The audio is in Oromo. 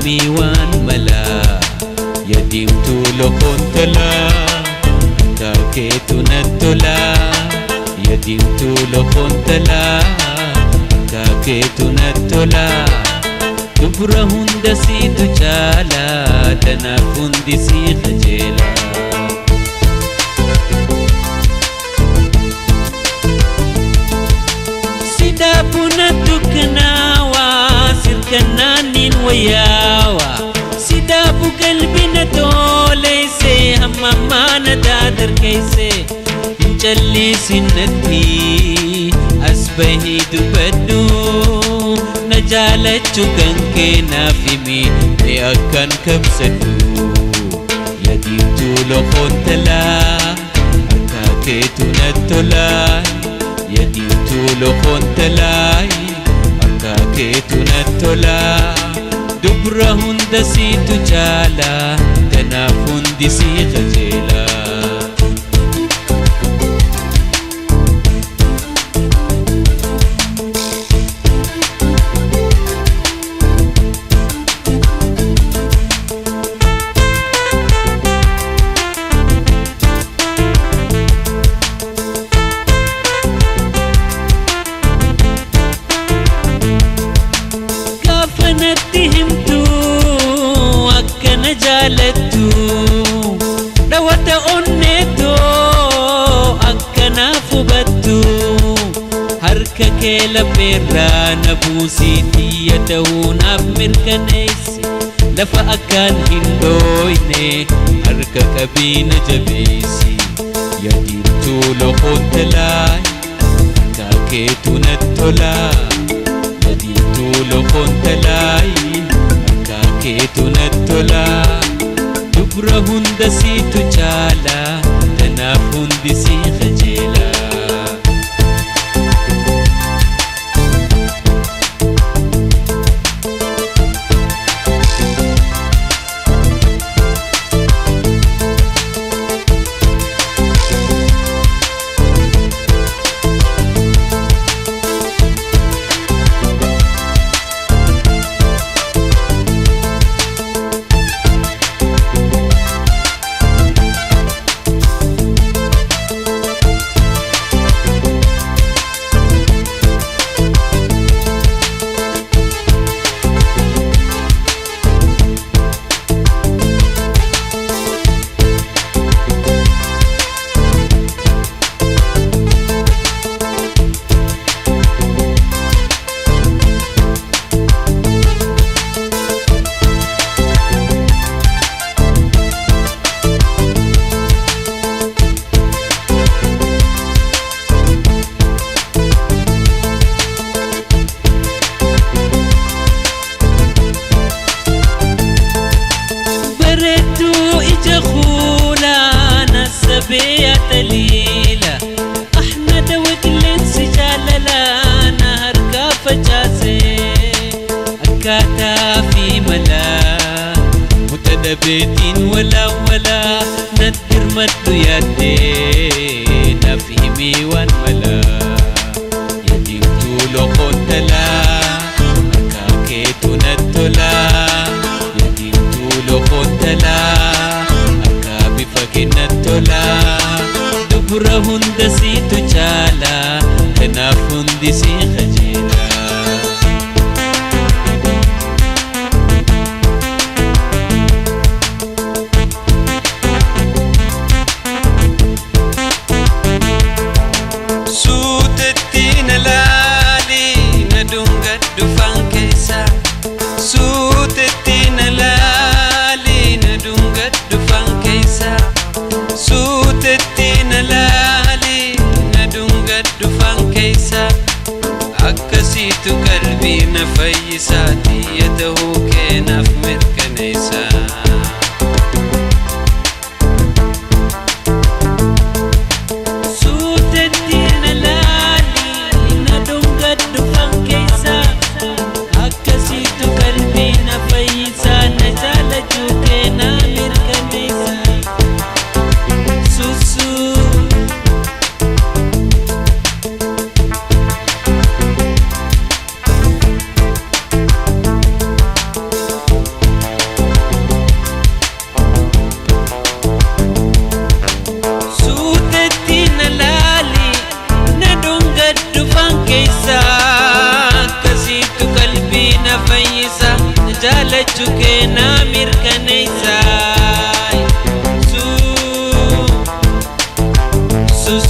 miwan mala yadim tulo kontala kaketu natula yadim tulo kontala kaketu natula dubra hunda situ chala dana fundi si khajela sida puna tuknawa sirkananin wayawa sida bu qalbina dole se hamamana dadar kaise jalli sinnati asbahi dubaddu najalachu kanke nafimi le akan kabsatu yadim tulo khontala akaketu natula yadim tulo khontala akaketu natula dubra hunda situ jala dana fundi si khajela نتهمتو أكنا جالتو دوات أنتو أكنا فبتو هركا كيلا بيرا نبوسيتي يدونا بمركنيسي لفا أكان هندويني هركا كبين جبيسي يدير طولو خنتلاي كاكيتو نتولاي tulo kontalai akaketu natula dubra hunda situ chala dana fundi si khajela بيا تليلة احنا دوقلن سجالة نهر كافجازي اكاتا في ملا متدبتين ولا ندر مدو يدي نفهمي وان ملا يديم طولو قتلا اكاكيتو نتلا يديم طولو قتلا akabi fakinatola dubra hunda situ chala kana fundi si khajela sutetina lali nadunga dufan kaisa sutetina lali nadunga dufan kaisa sutetina lali nadunga dufan kaisa jaalachuu kee na mirkaneessa. Su